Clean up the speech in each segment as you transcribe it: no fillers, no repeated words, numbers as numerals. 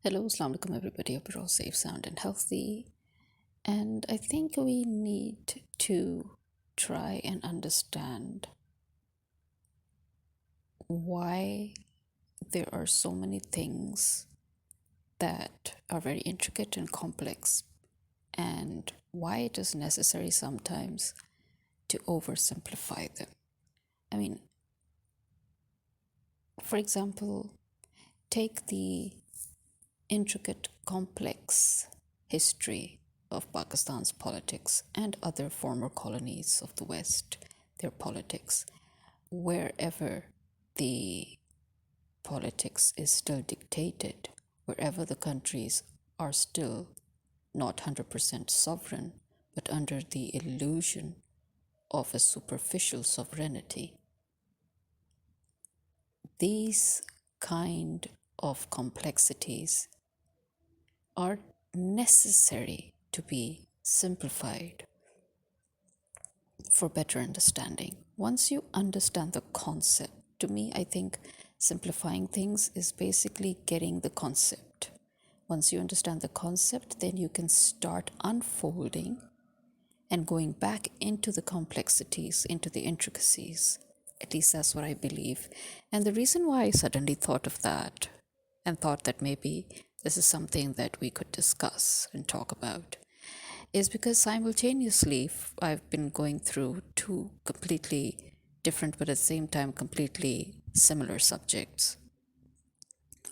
Hello, Assalamu alaikum everybody. Hope you're all safe, sound, and healthy. And I think we need to try and understand why there are so many things that are very intricate and complex, and why it is necessary sometimes to oversimplify them. I mean, for example, take the intricate, complex history of Pakistan's politics and other former colonies of the West, their politics, wherever the politics is still dictated, wherever the countries are still not 100% sovereign, but under the illusion of a superficial sovereignty. These kind of complexities are necessary to be simplified for better understanding. Once you understand the concept, to me, I think simplifying things is basically getting the concept. Once you understand the concept, then you can start unfolding and going back into the complexities, into the intricacies. At least that's what I believe. And the reason why I suddenly thought of that and thought that maybe this is something that we could discuss and talk about is because simultaneously I've been going through two completely different but at the same time completely similar subjects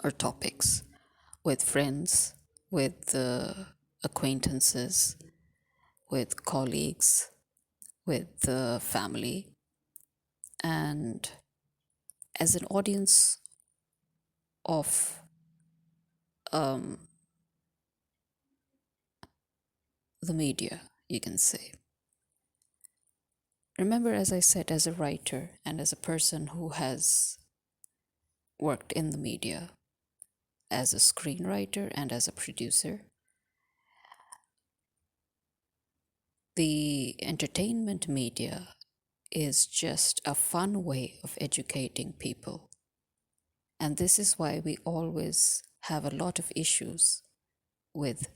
or topics with friends, with acquaintances, with colleagues, with family, and as an audience of the media, you can say. Remember, as I said, as a writer and as a person who has worked in the media, as a screenwriter and as a producer, the entertainment media is just a fun way of educating people. And this is why we always have a lot of issues with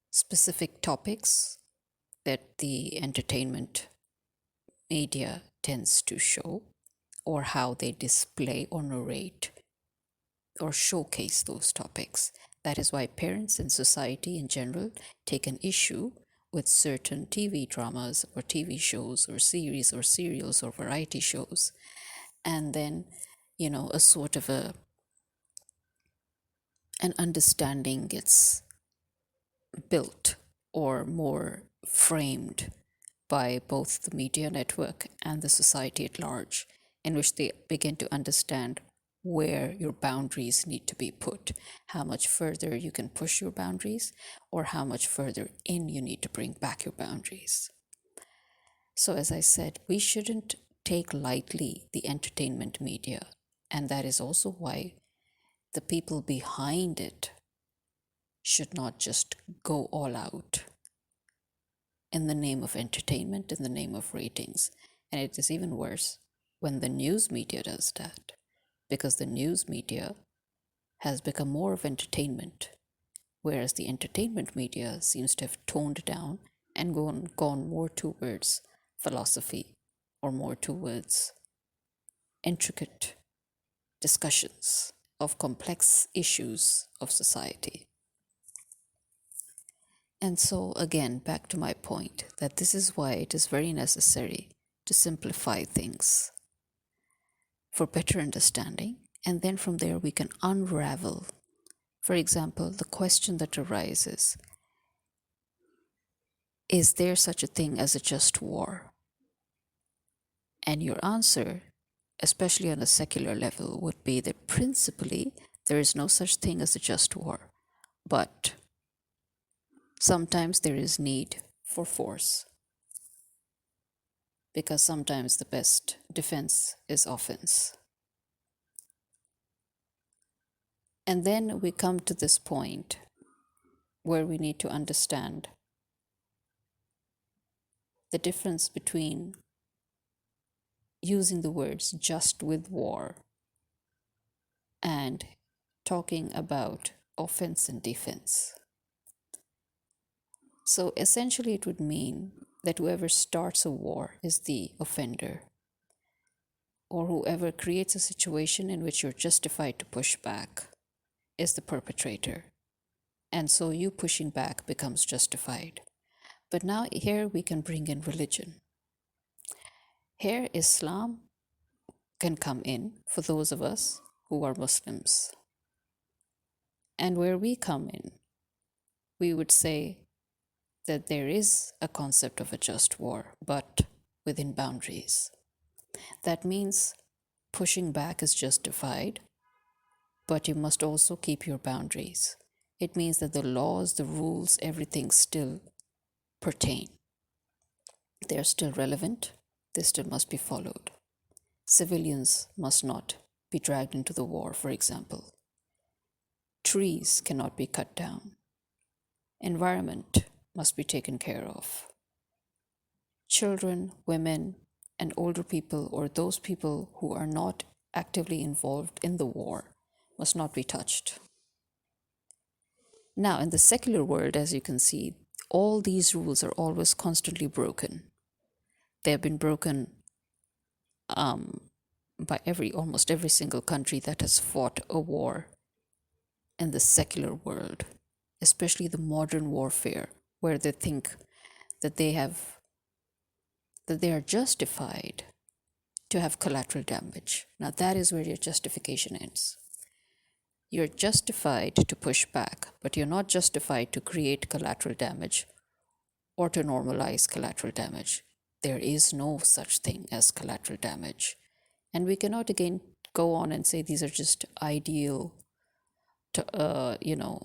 specific topics that the entertainment media tends to show, or how they display or narrate or showcase those topics. That is why parents and society in general take an issue with certain TV dramas or TV shows or series or serials or variety shows. And then, a sort of an understanding gets built or more framed by both the media network and the society at large, in which they begin to understand where your boundaries need to be put, how much further you can push your boundaries, or how much further in you need to bring back your boundaries. So, as I said, we shouldn't take lightly the entertainment media, and that is also why the people behind it should not just go all out in the name of entertainment, in the name of ratings. And it is even worse when the news media does that, because the news media has become more of entertainment, whereas the entertainment media seems to have toned down and gone more towards philosophy or more towards intricate discussions of complex issues of society. And so, again, back to my point that this is why it is very necessary to simplify things for better understanding. And then from there, we can unravel. For example, the question that arises: is there such a thing as a just war? And your answer, especially on a secular level, would be that principally there is no such thing as a just war. But sometimes there is need for force, because sometimes the best defense is offense. And then we come to this point where we need to understand the difference between using the words just with war and talking about offense and defense. So essentially, it would mean that whoever starts a war is the offender, or whoever creates a situation in which you're justified to push back is the perpetrator. And so you pushing back becomes justified. But now here we can bring in religion. Here, Islam can come in for those of us who are Muslims. And where we come in, we would say that there is a concept of a just war, but within boundaries. That means pushing back is justified, but you must also keep your boundaries. It means that the laws, the rules, everything still pertain. They are still relevant, they still must be followed. Civilians must not be dragged into the war, for example. Trees cannot be cut down. Environment must be taken care of. Children, women, and older people, or those people who are not actively involved in the war, must not be touched. Now, in the secular world, as you can see, all these rules are always constantly broken. They have been broken by almost every single country that has fought a war in the secular world, especially the modern warfare, where they think that they are justified to have collateral damage. Now that is where your justification ends. You're justified to push back, but you're not justified to create collateral damage or to normalize collateral damage. There is no such thing as collateral damage. And we cannot again go on and say these are just ideal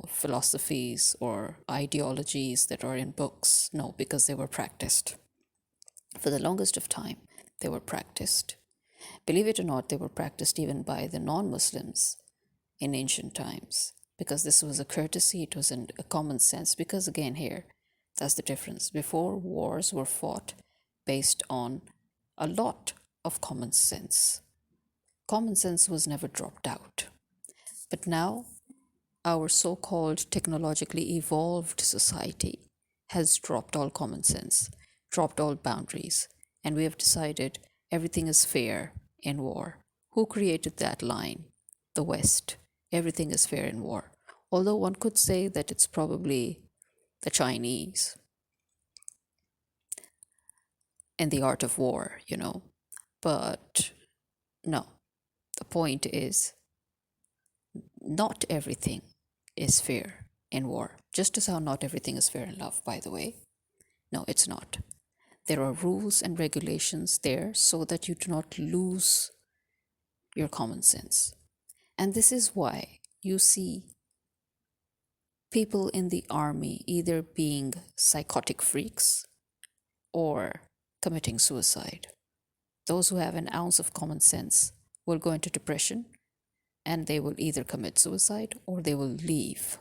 philosophies or ideologies that are in books. No, because they were practiced. For the longest of time, they were practiced. Believe it or not, they were practiced even by the non-Muslims in ancient times, because this was a courtesy, it was a common sense. Because again, here, that's the difference. Before, wars were fought based on a lot of common sense. Common sense was never dropped out. But now, our so-called technologically evolved society has dropped all common sense, dropped all boundaries, and we have decided everything is fair in war. Who created that line? The West. Everything is fair in war. Although one could say that it's probably the Chinese and the art of war, But no, the point is not everything is fair in war. Just as how not everything is fair in love, by the way. No, it's not. There are rules and regulations there so that you do not lose your common sense. And this is why you see people in the army either being psychotic freaks or committing suicide. Those who have an ounce of common sense will go into depression and they will either commit suicide or they will leave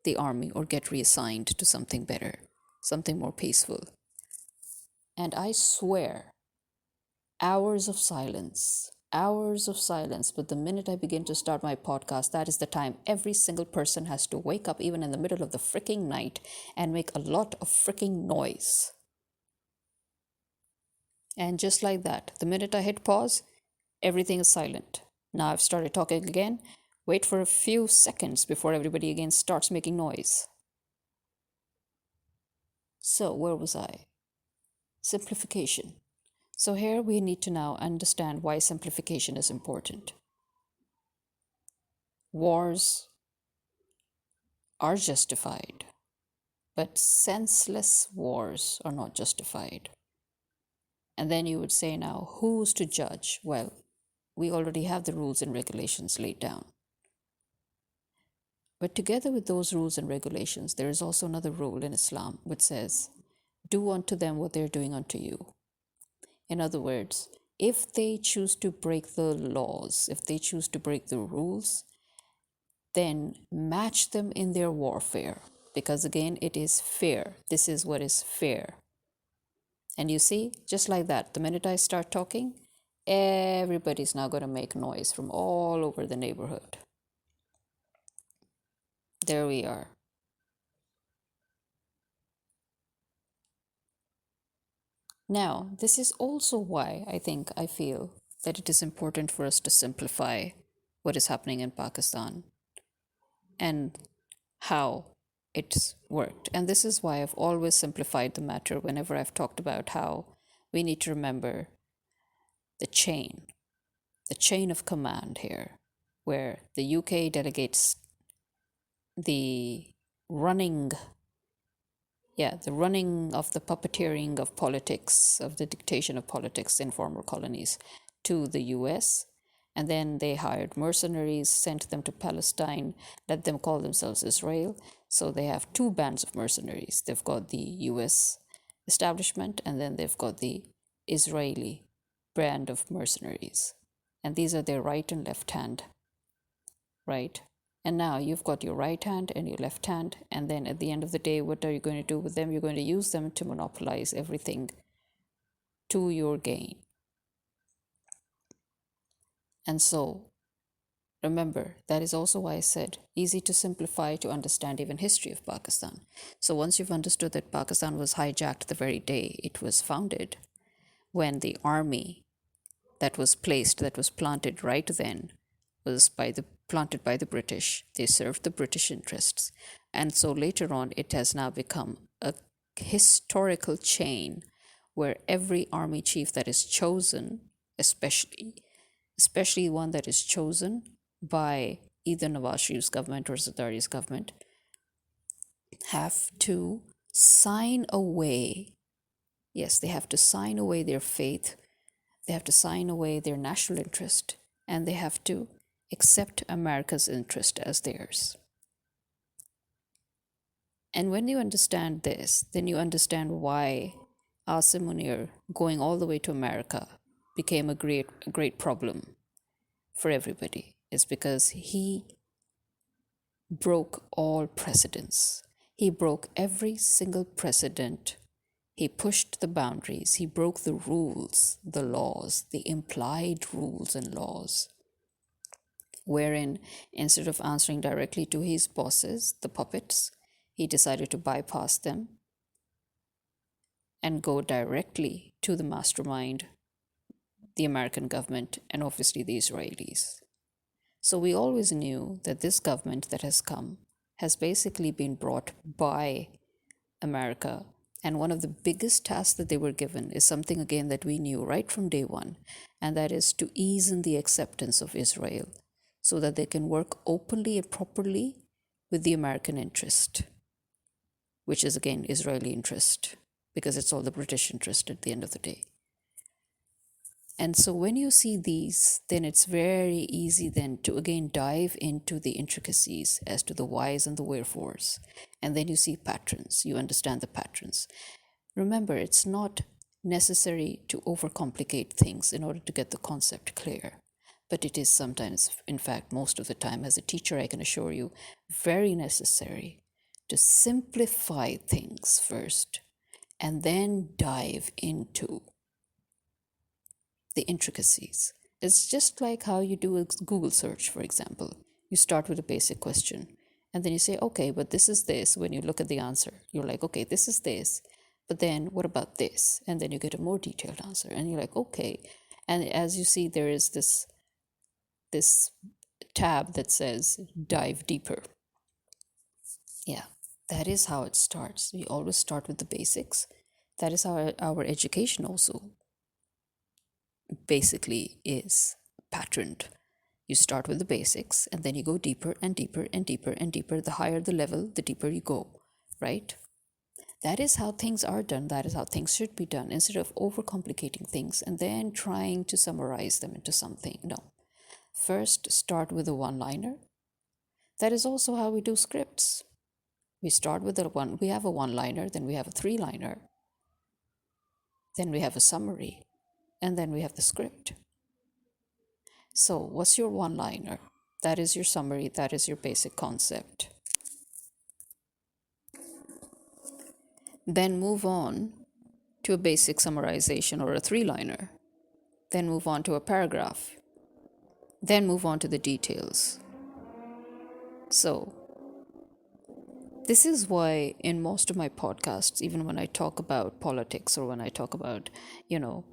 the army or get reassigned to something better, something more peaceful. And I swear, hours of silence, but the minute I begin to start my podcast, that is the time every single person has to wake up, even in the middle of the freaking night, and make a lot of freaking noise. And just like that, the minute I hit pause, everything is silent. Now I've started talking again. Wait for a few seconds before everybody again starts making noise. So, where was I? Simplification. So here we need to now understand why simplification is important. Wars are justified, but senseless wars are not justified. And then you would say now, who's to judge? Well, we already have the rules and regulations laid down. But together with those rules and regulations, there is also another rule in Islam which says, do unto them what they're doing unto you. In other words, if they choose to break the laws, if they choose to break the rules, then match them in their warfare. Because again, it is fair. This is what is fair. And you see, just like that, the minute I start talking, everybody's now going to make noise from all over the neighborhood. There we are. Now, this is also why I feel that it is important for us to simplify what is happening in Pakistan and how it's worked. And this is why I've always simplified the matter whenever I've talked about how we need to remember the chain of command here, where the UK delegates the running the running of the puppeteering of politics, of the dictation of politics in former colonies to the US. And then they hired mercenaries, sent them to Palestine, let them call themselves Israel. So they have two bands of mercenaries. They've got the US establishment, and then they've got the Israeli brand of mercenaries. And these are their right and left hand, right? And now you've got your right hand and your left hand. And then at the end of the day, what are you going to do with them? You're going to use them to monopolize everything to your gain. And so remember, that is also why I said easy to simplify to understand even history of Pakistan. So once you've understood that Pakistan was hijacked the very day it was founded, when the army that was planted right then was planted by the British. They served the British interests. And so later on, it has now become a historical chain where every army chief that is chosen, especially one that is chosen by either Nawaz Sharif's government or Zardari's government, have to sign away. Yes, they have to sign away their faith. They have to sign away their national interest, and they have to accept America's interest as theirs. And when you understand this, then you understand why Asim Munir going all the way to America became a great problem for everybody. It's because he broke all precedents. He broke every single precedent. He pushed the boundaries. He broke the rules, the laws, the implied rules and laws, wherein instead of answering directly to his bosses, the puppets, he decided to bypass them and go directly to the mastermind, the American government, and obviously the Israelis. So we always knew that this government that has come has basically been brought by America. And one of the biggest tasks that they were given is something, again, that we knew right from day one, and that is to ease in the acceptance of Israel so that they can work openly and properly with the American interest, which is, again, Israeli interest, because it's all the British interest at the end of the day. And so when you see these, then it's very easy then to again dive into the intricacies as to the whys and the wherefores. And then you see patterns, you understand the patterns. Remember, it's not necessary to overcomplicate things in order to get the concept clear. But it is sometimes, in fact, most of the time, as a teacher, I can assure you, very necessary to simplify things first and then dive into the intricacies. It's just like how you do a Google search, for example. You start with a basic question and then you say, okay, but this is this. When you look at the answer, you're like, okay, this is this. But then what about this? And then you get a more detailed answer and you're like, okay. And as you see, there is this tab that says dive deeper. Yeah, that is how it starts. We always start with the basics. That is how our education also basically is patterned. You start with the basics and then you go deeper and deeper and deeper and deeper. The higher the level, the deeper you go, right? That is how things are done. That is how things should be done, instead of overcomplicating things and then trying to summarize them into something. No. First, start with a one-liner. That is also how we do scripts. We start with we have a one-liner, then we have a three-liner, then we have a summary, and then we have the script. So what's your one-liner? That is your summary, that is your basic concept. Then move on to a basic summarization or a three-liner. Then move on to a paragraph. Then move on to the details. So This is why, in most of my podcasts, even when I talk about politics or when I talk about, you know,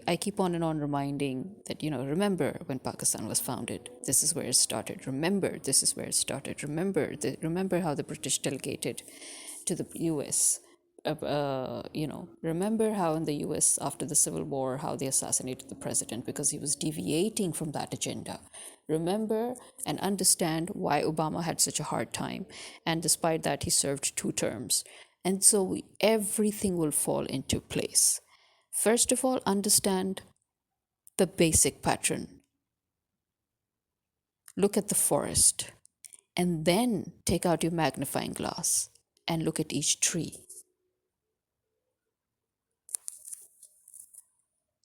I keep on and on reminding that, remember when Pakistan was founded, this is where it started. Remember, this is where it started. Remember how the British delegated to the US. Remember how in the US after the Civil War, how they assassinated the president because he was deviating from that agenda. Remember and understand why Obama had such a hard time. And despite that, he served 2 terms. And so everything will fall into place. First of all, understand the basic pattern. Look at the forest, and then take out your magnifying glass and look at each tree.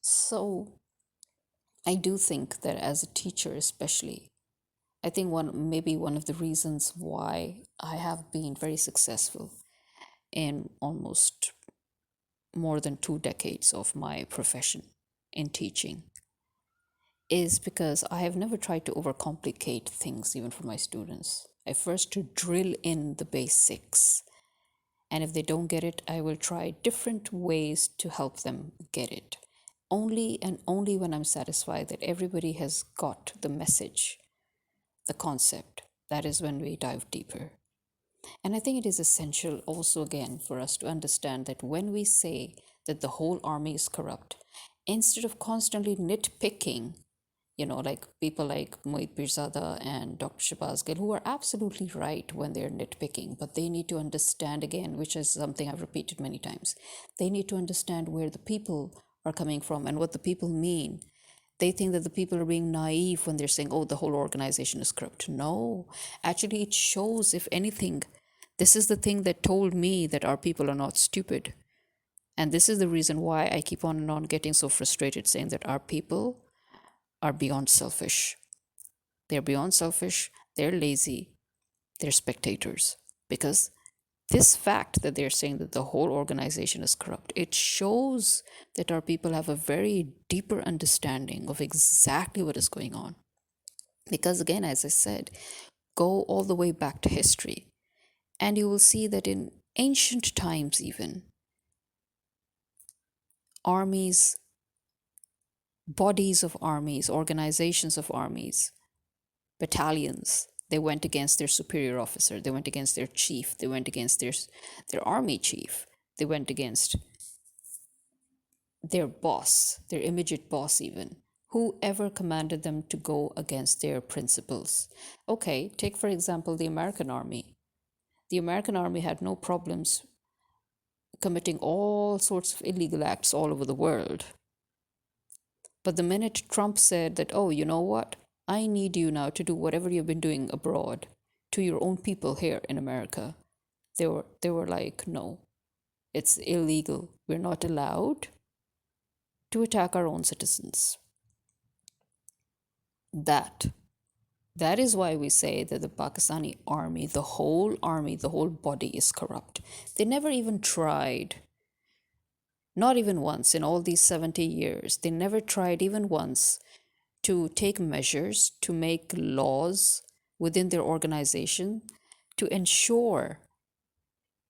So, I do think that as a teacher, especially, I think maybe one of the reasons why I have been very successful in almost more than 2 decades of my profession in teaching is because I have never tried to overcomplicate things, even for my students. I first to drill in the basics. And if they don't get it, I will try different ways to help them get it. Only and only when I'm satisfied that everybody has got the message, the concept, that is when we dive deeper. And I think it is essential also, again, for us to understand that when we say that the whole army is corrupt, instead of constantly nitpicking, like people like Mohit Pirzada and Dr. Shabazz Gill, who are absolutely right when they're nitpicking, but they need to understand, again, which is something I've repeated many times, they need to understand where the people are coming from and what the people mean. They think that the people are being naive when they're saying, oh, the whole organization is corrupt. No, actually, it shows, if anything, this is the thing that told me that our people are not stupid. And this is the reason why I keep on and on getting so frustrated saying that our people are beyond selfish. They're beyond selfish, they're lazy, they're spectators. Because this fact that they're saying that the whole organization is corrupt, it shows that our people have a very deeper understanding of exactly what is going on. Because again, as I said, go all the way back to history, and you will see that in ancient times, even armies, bodies of armies, organizations of armies, battalions, they went against their superior officer, they went against their chief, they went against their army chief, they went against their boss, their immediate boss, even whoever commanded them to go against their principles. Okay, take for example the American army. The American army had no problems committing all sorts of illegal acts all over the world. But the minute Trump said that, oh, you know what? I need you now to do whatever you've been doing abroad to your own people here in America, they were like, no, it's illegal. We're not allowed to attack our own citizens. That is why we say that the Pakistani army, the whole body is corrupt. They never even tried, not even once in all these 70 years, they never tried even once to take measures, to make laws within their organization to ensure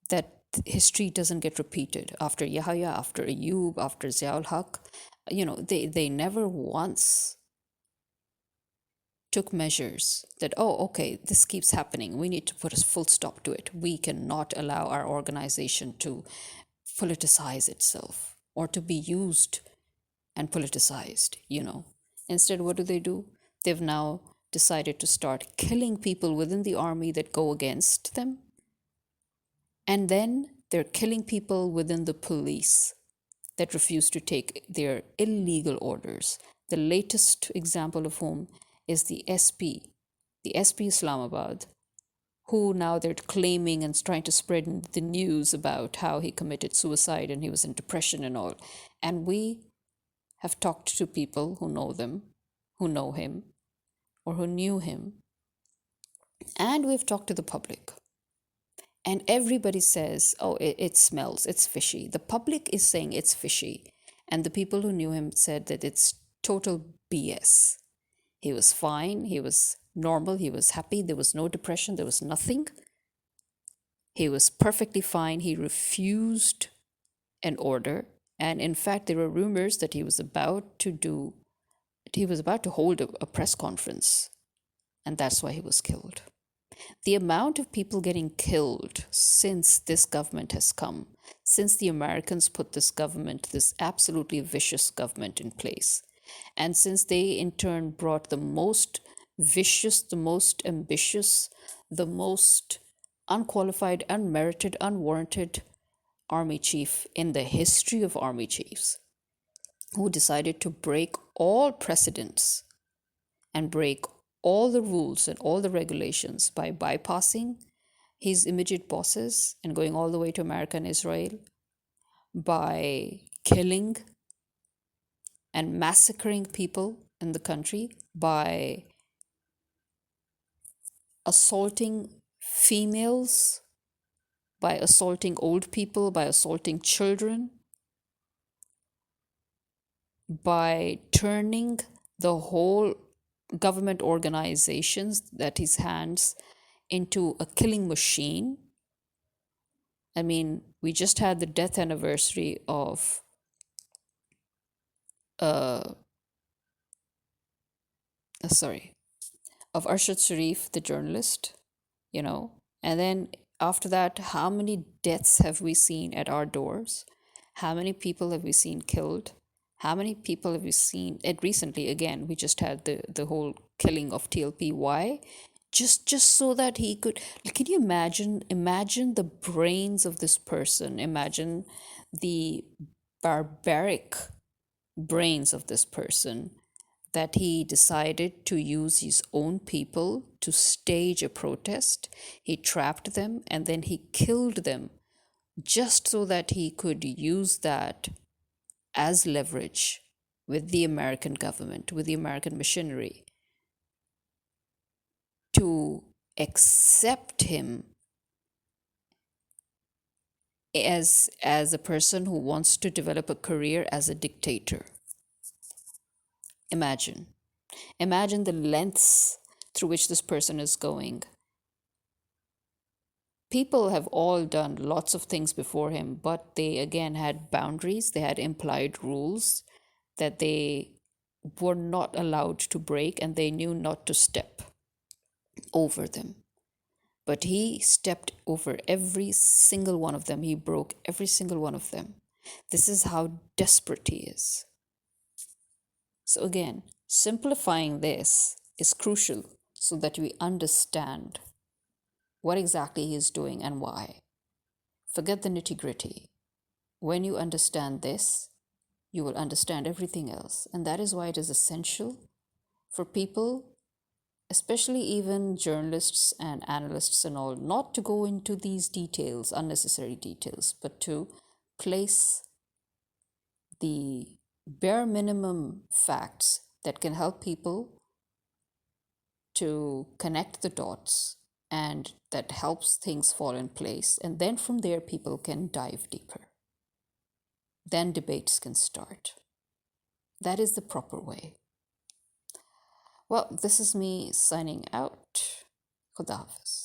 that history doesn't get repeated after Yahya, after Ayub, after Ziaul Haq. They never once took measures that, oh, okay, this keeps happening. We need to put a full stop to it. We cannot allow our organization to politicize itself or to be used and politicized. Instead, what do? They've now decided to start killing people within the army that go against them. And then they're killing people within the police that refuse to take their illegal orders. The latest example of whom is the SP Islamabad, who now they're claiming and trying to spread the news about how he committed suicide and he was in depression and all. And we have talked to people who know them, who know him, or who knew him, and we've talked to the public. And everybody says, oh, it smells, it's fishy. The public is saying it's fishy. And the people who knew him said that it's total BS. He was fine, he was normal, he was happy, there was no depression, there was nothing. He was perfectly fine. He refused an order. And in fact, there were rumors that he was about to hold a press conference, and that's why he was killed. The amount of people getting killed since this government has come, since the Americans put this government, this absolutely vicious government in place, and since they in turn brought the most vicious, the most ambitious, the most unqualified, unmerited, unwarranted army chief in the history of army chiefs, who decided to break all precedents and break all the rules and all the regulations by bypassing his immediate bosses and going all the way to America and Israel, by killing and massacring people in the country, by assaulting females, by assaulting old people, by assaulting children, by turning the whole government organizations that his hands into a killing machine. I mean, we just had the death anniversary uh, sorry, of Arshad Sharif, the journalist, you know. And then after that, how many deaths have we seen at our doors? How many people have we seen killed? How many people have we seen? And recently, again, we just had the whole killing of TLP. Why? Just so that he could. Can you imagine the brains of this person? Imagine the barbaric brains of this person, that he decided to use his own people to stage a protest. He trapped them and then he killed them just so that he could use that as leverage with the American government, with the American machinery, to accept him as a person who wants to develop a career as a dictator. Imagine the lengths through which this person is going. People have all done lots of things before him, but they again had boundaries, they had implied rules that they were not allowed to break, and they knew not to step over them. But he stepped over every single one of them. He broke every single one of them. This is how desperate he is. So, again, simplifying this is crucial so that we understand what exactly he is doing and why. Forget the nitty gritty. When you understand this, you will understand everything else. And that is why it is essential for people, especially even journalists and analysts and all, not to go into these details, unnecessary details, but to place the bare minimum facts that can help people to connect the dots, and that helps things fall in place. And then from there, people can dive deeper. Then debates can start. That is the proper way. Well, this is me signing out. Khuda Hafiz.